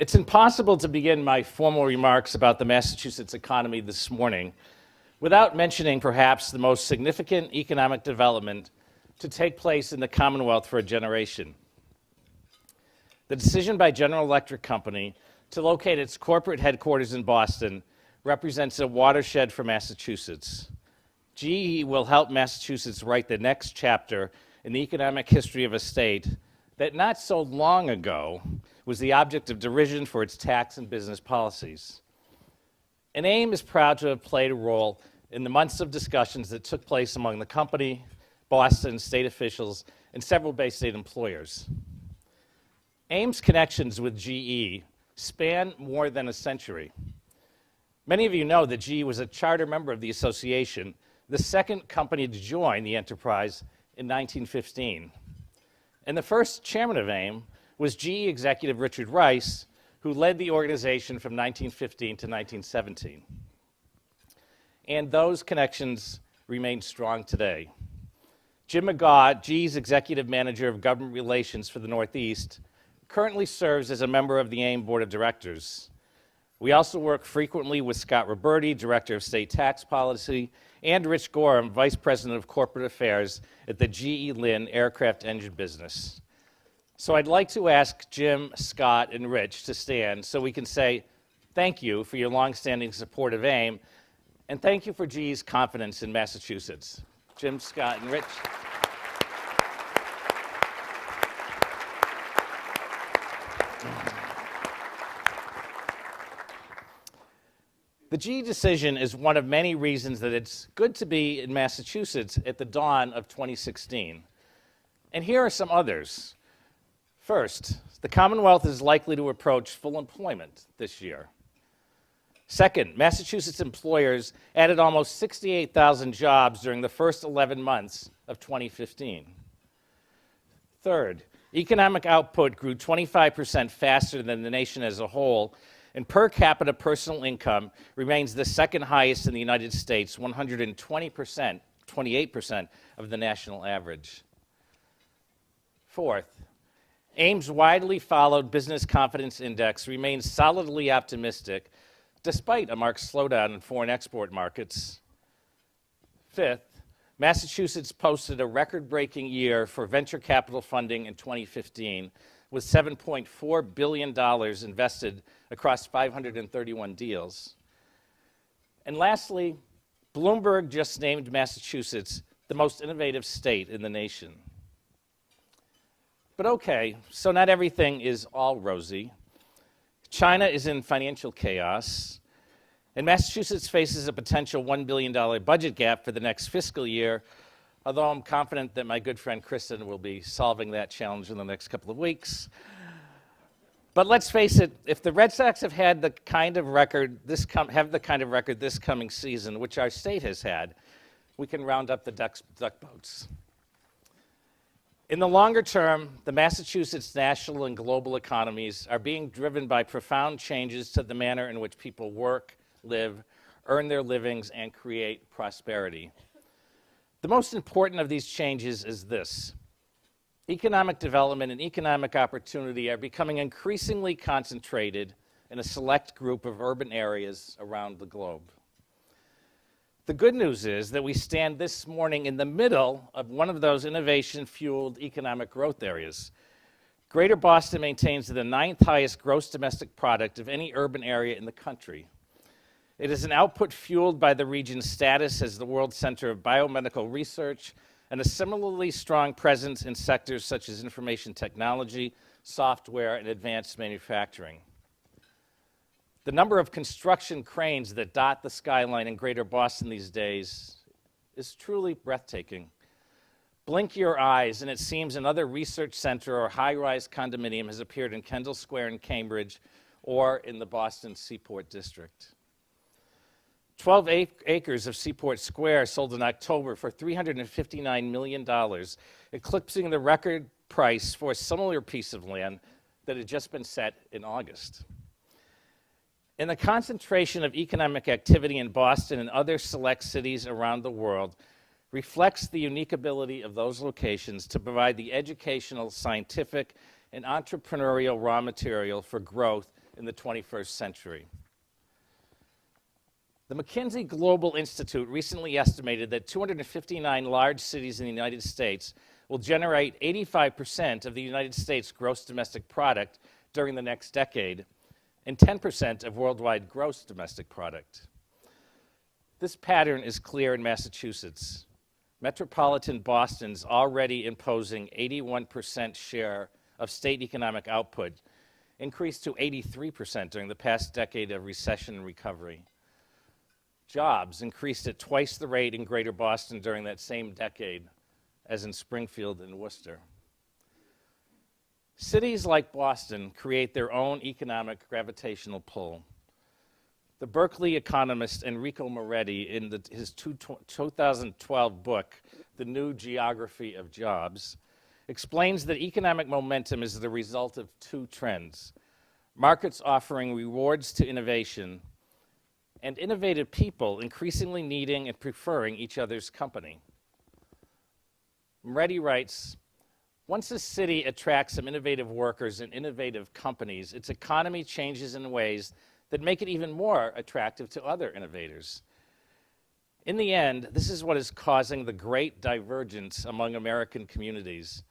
It's impossible to begin my formal remarks about the Massachusetts economy this morning without mentioning perhaps the most significant economic development to take place in the Commonwealth for a generation. The decision by General Electric Company to locate its corporate headquarters in Boston represents a watershed for Massachusetts. GE will help Massachusetts write the next chapter in the economic history of a state that not so long ago was the object of derision for its tax and business policies. And AIM is proud to have played a role in the months of discussions that took place among the company, Boston, state officials, and several Bay State employers. AIM's connections with GE span more than a century. Many of you know that GE was a charter member of the association, the second company to join the enterprise in 1915. And the first chairman of AIM was GE executive Richard Rice, who led the organization from 1915 to 1917. And those connections remain strong today. Jim McGaw, GE's executive manager of government relations for the Northeast, currently serves as a member of the AIM board of directors. We also work frequently with Scott Roberti, director of state tax policy, and Rich Gorham, vice president of corporate affairs at the GE Lynn aircraft engine business. So I'd like to ask Jim, Scott, and Rich to stand so we can say thank you for your longstanding support of AIM, and thank you for GE's confidence in Massachusetts. Jim, Scott, and Rich. The GE decision is one of many reasons that it's good to be in Massachusetts at the dawn of 2016. And here are some others. First, the Commonwealth is likely to approach full employment this year. Second, Massachusetts employers added almost 68,000 jobs during the first 11 months of 2015. Third, economic output grew 25% faster than the nation as a whole, and per capita personal income remains the second highest in the United States, 28% of the national average. Fourth, AIM's widely followed business confidence index remains solidly optimistic despite a marked slowdown in foreign export markets. Fifth, Massachusetts posted a record-breaking year for venture capital funding in 2015 with $7.4 billion invested across 531 deals. And lastly, Bloomberg just named Massachusetts the most innovative state in the nation. But okay, so not everything is all rosy. China is in financial chaos, and Massachusetts faces a potential $1 billion budget gap for the next fiscal year, although I'm confident that my good friend Kristen will be solving that challenge in the next couple of weeks. But let's face it, if the Red Sox have had the kind of record this coming season, which our state has had, we can round up the duck boats. In the longer term, the Massachusetts national and global economies are being driven by profound changes to the manner in which people work, live, earn their livings, and create prosperity. The most important of these changes is this. Economic development and economic opportunity are becoming increasingly concentrated in a select group of urban areas around the globe. The good news is that we stand this morning in the middle of one of those innovation-fueled economic growth areas. Greater Boston maintains the 9th highest gross domestic product of any urban area in the country. It is an output fueled by the region's status as the world center of biomedical research and a similarly strong presence in sectors such as information technology, software, and advanced manufacturing. The number of construction cranes that dot the skyline in Greater Boston these days is truly breathtaking. Blink your eyes, and it seems another research center or high-rise condominium has appeared in Kendall Square in Cambridge or in the Boston Seaport District. 12 acres of Seaport Square sold in October for $359 million, eclipsing the record price for a similar piece of land that had just been set in August. And the concentration of economic activity in Boston and other select cities around the world reflects the unique ability of those locations to provide the educational, scientific, and entrepreneurial raw material for growth in the 21st century. The McKinsey Global Institute recently estimated that 259 large cities in the United States will generate 85% of the United States gross domestic product during the next decade and 10% of worldwide gross domestic product. This pattern is clear in Massachusetts. Metropolitan Boston's already imposing 81% share of state economic output increased to 83% during the past decade of recession and recovery. Jobs increased at twice the rate in Greater Boston during that same decade as in Springfield and Worcester. Cities like Boston create their own economic gravitational pull. The Berkeley economist Enrico Moretti, in his 2012 book, The New Geography of Jobs, explains that economic momentum is the result of two trends: markets offering rewards to innovation, and innovative people increasingly needing and preferring each other's company. Moretti writes, once a city attracts some innovative workers and innovative companies, its economy changes in ways that make it even more attractive to other innovators. In the end, this is what is causing the great divergence among American communities,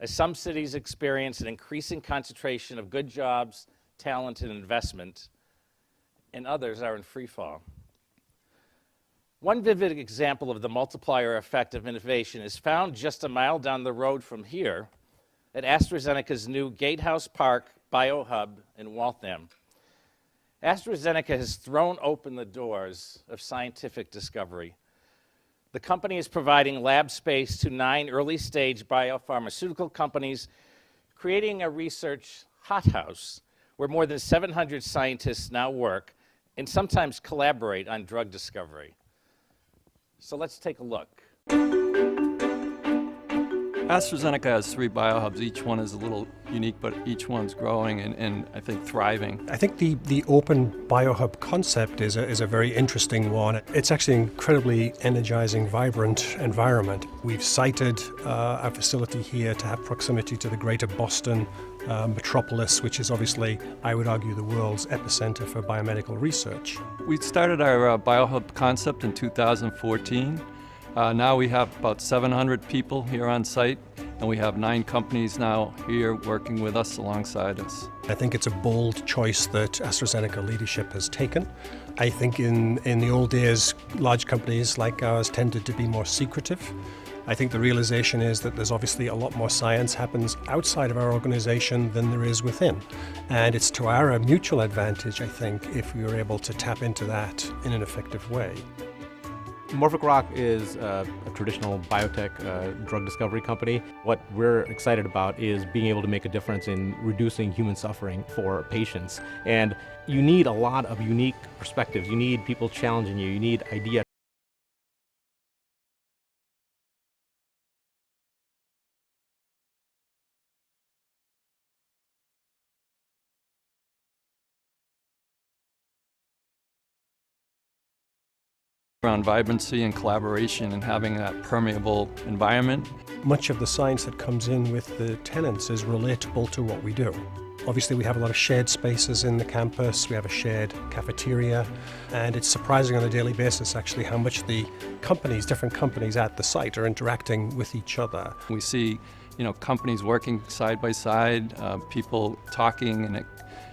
as some cities experience an increasing concentration of good jobs, talent, and investment, and others are in free fall. One vivid example of the multiplier effect of innovation is found just a mile down the road from here at AstraZeneca's new Gatehouse Park Biohub in Waltham. AstraZeneca has thrown open the doors of scientific discovery. The company is providing lab space to 9 early-stage biopharmaceutical companies, creating a research hothouse where more than 700 scientists now work and sometimes collaborate on drug discovery. So let's take a look. AstraZeneca has 3 biohubs. Each one is a little unique, but each one's growing and I think thriving. I think the open biohub concept is a very interesting one. It's actually an incredibly energizing, vibrant environment. We've cited our facility here to have proximity to the greater Boston metropolis, which is obviously, I would argue, the world's epicenter for biomedical research. We started our biohub concept in 2014. Now we have about 700 people here on site, and we have 9 companies now here working with us alongside us. I think it's a bold choice that AstraZeneca leadership has taken. I think in the old days, large companies like ours tended to be more secretive. I think the realization is that there's obviously a lot more science happens outside of our organization than there is within. And it's to our mutual advantage, I think, if we were able to tap into that in an effective way. Morphic Rock is a traditional biotech drug discovery company. What we're excited about is being able to make a difference in reducing human suffering for patients. And you need a lot of unique perspectives. You need people challenging you. You need ideas. Around vibrancy and collaboration and having that permeable environment. Much of the science that comes in with the tenants is relatable to what we do. Obviously, we have a lot of shared spaces in the campus. We have a shared cafeteria, and it's surprising on a daily basis, actually, how much the companies, different companies at the site are interacting with each other. We see, companies working side by side, people talking and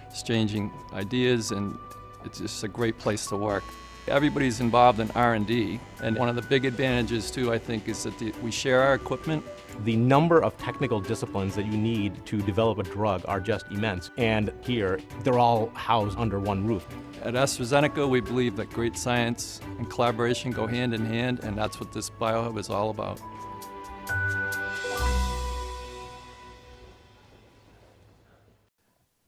exchanging ideas, and it's just a great place to work. Everybody's involved in R&D, and one of the big advantages too, I think, is that we share our equipment. The number of technical disciplines that you need to develop a drug are just immense, and here they're all housed under one roof. At AstraZeneca, we believe that great science and collaboration go hand in hand, and that's what this Biohub is all about.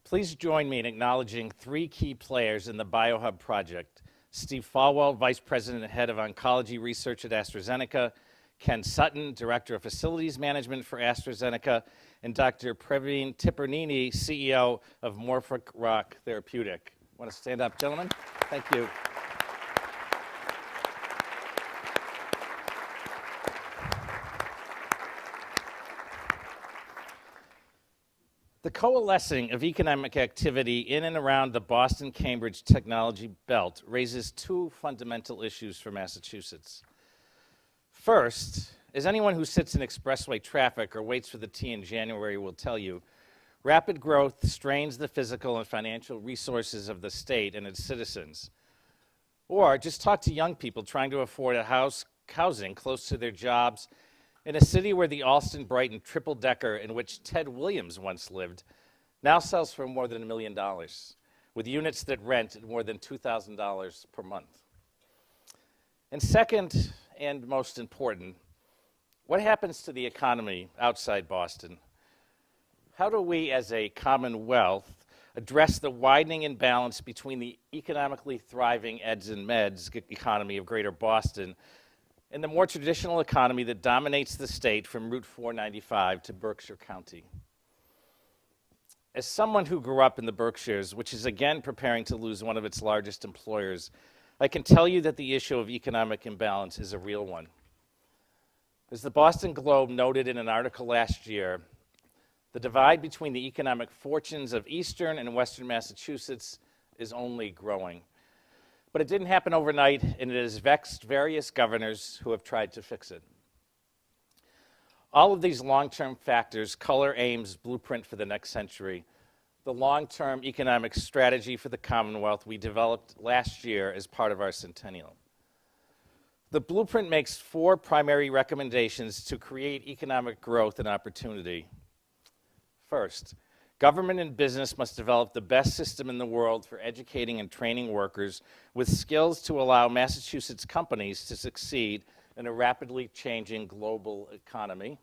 Please join me in acknowledging 3 key players in the Biohub project: Steve Falwell, Vice President and Head of Oncology Research at AstraZeneca, Ken Sutton, Director of Facilities Management for AstraZeneca, and Dr. Praveen Tipernini, CEO of Morphic Rock Therapeutic. Want to stand up, gentlemen? Thank you. The coalescing of economic activity in and around the Boston-Cambridge technology belt raises two fundamental issues for Massachusetts. First, as anyone who sits in expressway traffic or waits for the T in January will tell you, rapid growth strains the physical and financial resources of the state and its citizens. Or just talk to young people trying to afford housing close to their jobs in a city where the Alston-Brighton triple-decker in which Ted Williams once lived now sells for more than $1 million, with units that rent at more than $2,000 per month. And second, and most important, what happens to the economy outside Boston? How do we, as a Commonwealth, address the widening imbalance between the economically thriving eds and meds economy of Greater Boston and the more traditional economy that dominates the state from Route 495 to Berkshire County? As someone who grew up in the Berkshires, which is again preparing to lose one of its largest employers, I can tell you that the issue of economic imbalance is a real one. As the Boston Globe noted in an article last year, the divide between the economic fortunes of eastern and western Massachusetts is only growing. But it didn't happen overnight, and it has vexed various governors who have tried to fix it. All of these long-term factors color AIM's blueprint for the next century, the long-term economic strategy for the Commonwealth we developed last year as part of our centennial. The blueprint makes 4 primary recommendations to create economic growth and opportunity. First, government and business must develop the best system in the world for educating and training workers with skills to allow Massachusetts companies to succeed in a rapidly changing global economy.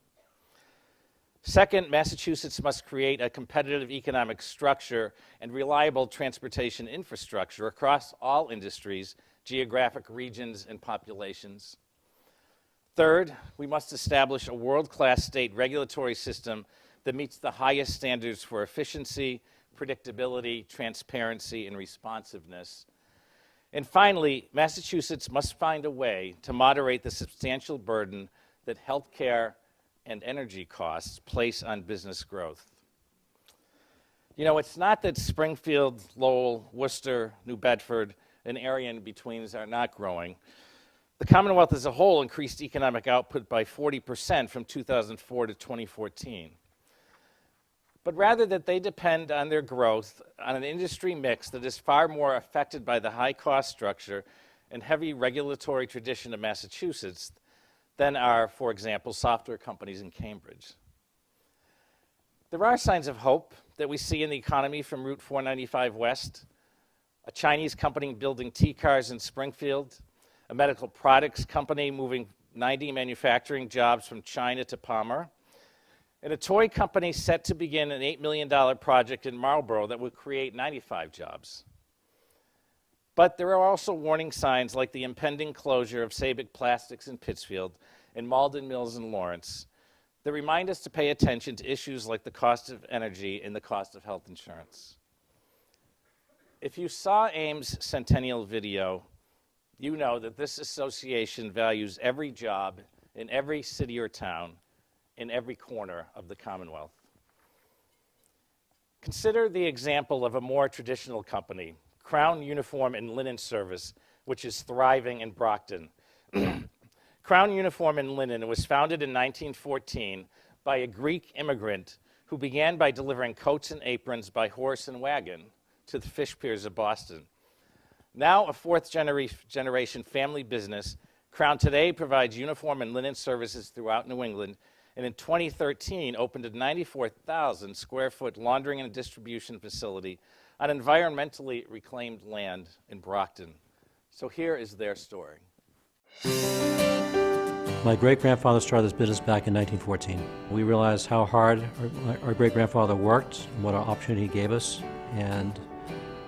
Second, Massachusetts must create a competitive economic structure and reliable transportation infrastructure across all industries, geographic regions, and populations. Third, we must establish a world-class state regulatory system that meets the highest standards for efficiency, predictability, transparency, and responsiveness. And finally, Massachusetts must find a way to moderate the substantial burden that healthcare and energy costs place on business growth. You know, it's not that Springfield, Lowell, Worcester, New Bedford, and area in betweens are not growing. The Commonwealth as a whole increased economic output by 40% from 2004 to 2014. But rather that they depend on their growth on an industry mix that is far more affected by the high cost structure and heavy regulatory tradition of Massachusetts than are, for example, software companies in Cambridge. There are signs of hope that we see in the economy from Route 495 West, a Chinese company building T-cars in Springfield, a medical products company moving 90 manufacturing jobs from China to Palmer, and a toy company set to begin an $8 million project in Marlborough that would create 95 jobs. But there are also warning signs like the impending closure of Sabic Plastics in Pittsfield and Malden Mills in Lawrence that remind us to pay attention to issues like the cost of energy and the cost of health insurance. If you saw AIM's centennial video, you know that this association values every job in every city or town in every corner of the Commonwealth. Consider the example of a more traditional company, Crown Uniform and Linen Service, which is thriving in Brockton. Crown Uniform and Linen was founded in 1914 by a Greek immigrant who began by delivering coats and aprons by horse and wagon to the fish piers of Boston. Now a fourth generation family business, Crown today provides uniform and linen services throughout New England, and in 2013 opened a 94,000 square foot laundering and distribution facility on environmentally reclaimed land in Brockton. So here is their story. My great-grandfather started this business back in 1914. We realized how hard our great-grandfather worked and what an opportunity he gave us, and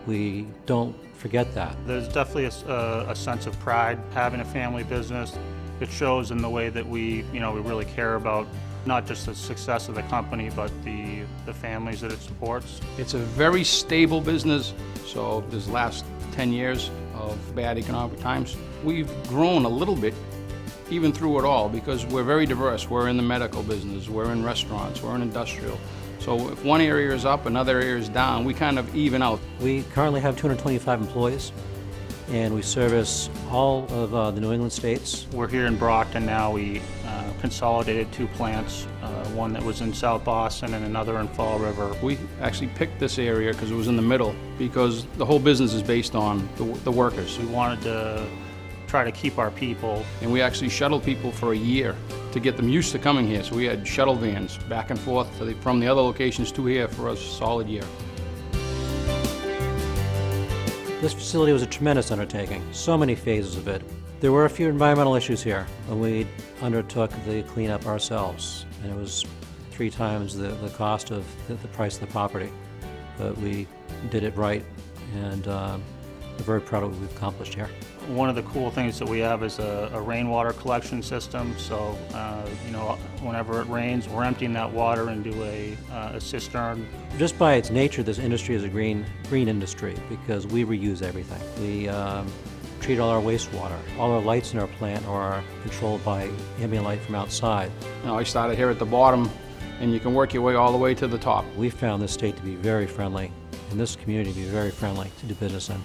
we don't forget that. There's definitely a sense of pride having a family business. It shows in the way that we really care about not just the success of the company, but the families that it supports. It's a very stable business, so this last 10 years of bad economic times, we've grown a little bit even through it all because we're very diverse. We're in the medical business, we're in restaurants, we're in industrial, So if one area is up, another area is down, we kind of even out. We currently have 225 employees, and we service all of the New England states. We're here in Brockton now. We consolidated 2 plants, one that was in South Boston and another in Fall River. We actually picked this area because it was in the middle, because the whole business is based on the workers. We wanted to try to keep our people. And we actually shuttled people for a year to get them used to coming here. So we had shuttle vans back and forth from the other locations to here for a solid year. This facility was a tremendous undertaking, so many phases of it. There were a few environmental issues here, and we undertook the cleanup ourselves, and it was 3 times the cost of the price of the property. But we did it right, and we're very proud of what we've accomplished here. One of the cool things that we have is a rainwater collection system. So, whenever it rains, we're emptying that water into a cistern. Just by its nature, this industry is a green industry because we reuse everything. We treat all our wastewater. All our lights in our plant are controlled by ambient light from outside. I started here at the bottom, and you can work your way all the way to the top. We found this state to be very friendly, and this community to be very friendly to do business in.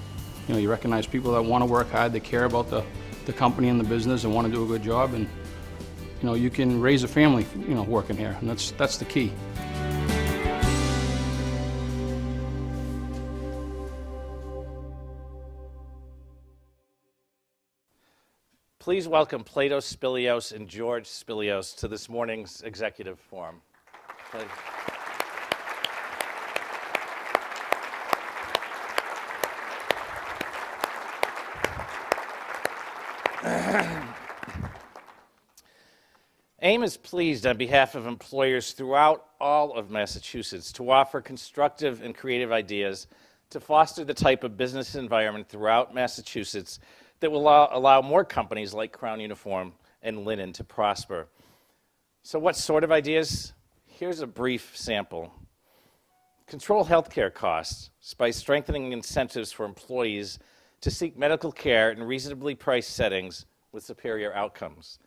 You recognize people that want to work hard, they care about the company and the business and want to do a good job, and you can raise a family, working here, and that's the key. Please welcome Plato Spilios and George Spilios to this morning's executive forum. Please. AIM is pleased on behalf of employers throughout all of Massachusetts to offer constructive and creative ideas to foster the type of business environment throughout Massachusetts that will allow more companies like Crown Uniform and Linen to prosper. So what sort of ideas? Here's a brief sample. Control healthcare costs by strengthening incentives for employees to seek medical care in reasonably priced settings with superior outcomes.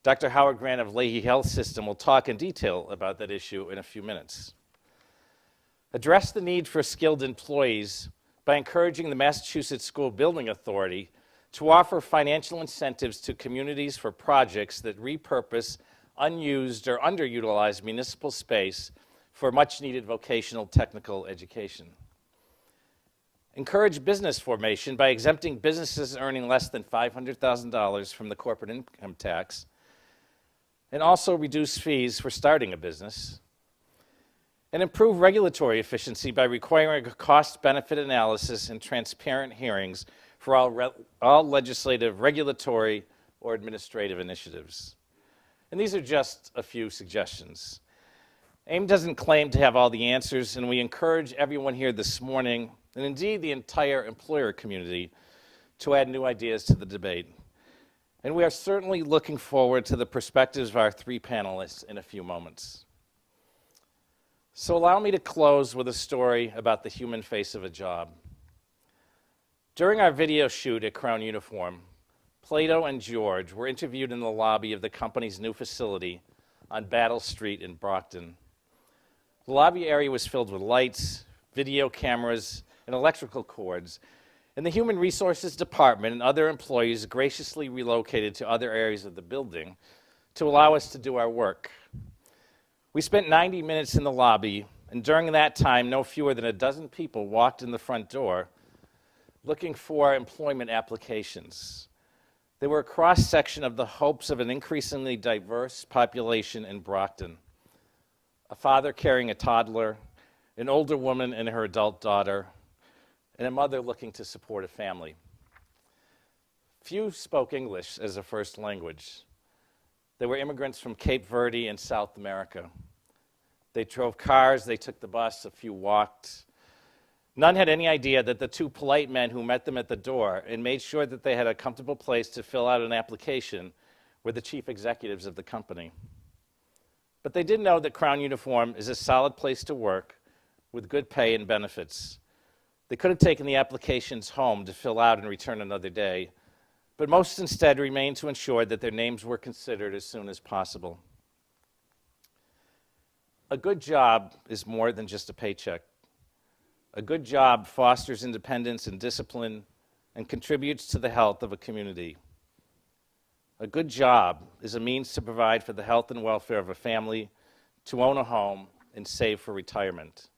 Dr. Howard Grant of Leahy Health System will talk in detail about that issue in a few minutes. Address the need for skilled employees by encouraging the Massachusetts School Building Authority to offer financial incentives to communities for projects that repurpose unused or underutilized municipal space for much-needed vocational technical education. Encourage business formation by exempting businesses earning less than $500,000 from the corporate income tax, and also reduce fees for starting a business, and improve regulatory efficiency by requiring a cost-benefit analysis and transparent hearings for all legislative, regulatory, or administrative initiatives. And these are just a few suggestions. AIM doesn't claim to have all the answers, and we encourage everyone here this morning, and indeed the entire employer community, to add new ideas to the debate. And we are certainly looking forward to the perspectives of our 3 panelists in a few moments. So allow me to close with a story about the human face of a job. During our video shoot at Crown Uniform, Plato and George were interviewed in the lobby of the company's new facility on Battle Street in Brockton. The lobby area was filled with lights, video cameras, and electrical cords, and the Human Resources Department and other employees graciously relocated to other areas of the building to allow us to do our work. We spent 90 minutes in the lobby, and during that time, no fewer than a dozen people walked in the front door looking for employment applications. They were a cross-section of the hopes of an increasingly diverse population in Brockton. A father carrying a toddler, an older woman and her adult daughter, and a mother looking to support a family. Few spoke English as a first language. They were immigrants from Cape Verde and South America. They drove cars, they took the bus, a few walked. None had any idea that the 2 polite men who met them at the door and made sure that they had a comfortable place to fill out an application were the chief executives of the company. But they did know that Crown Uniform is a solid place to work with good pay and benefits. They could have taken the applications home to fill out and return another day, but most instead remained to ensure that their names were considered as soon as possible. A good job is more than just a paycheck. A good job fosters independence and discipline and contributes to the health of a community. A good job is a means to provide for the health and welfare of a family, to own a home, and save for retirement.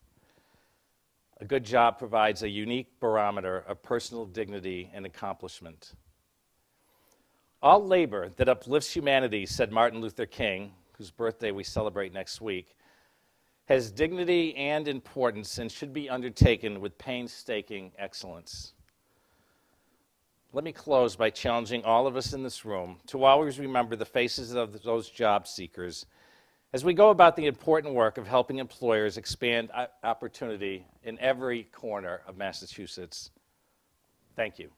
A good job provides a unique barometer of personal dignity and accomplishment. All labor that uplifts humanity, said Martin Luther King, whose birthday we celebrate next week, has dignity and importance and should be undertaken with painstaking excellence. Let me close by challenging all of us in this room to always remember the faces of those job seekers as we go about the important work of helping employers expand opportunity in every corner of Massachusetts. Thank you.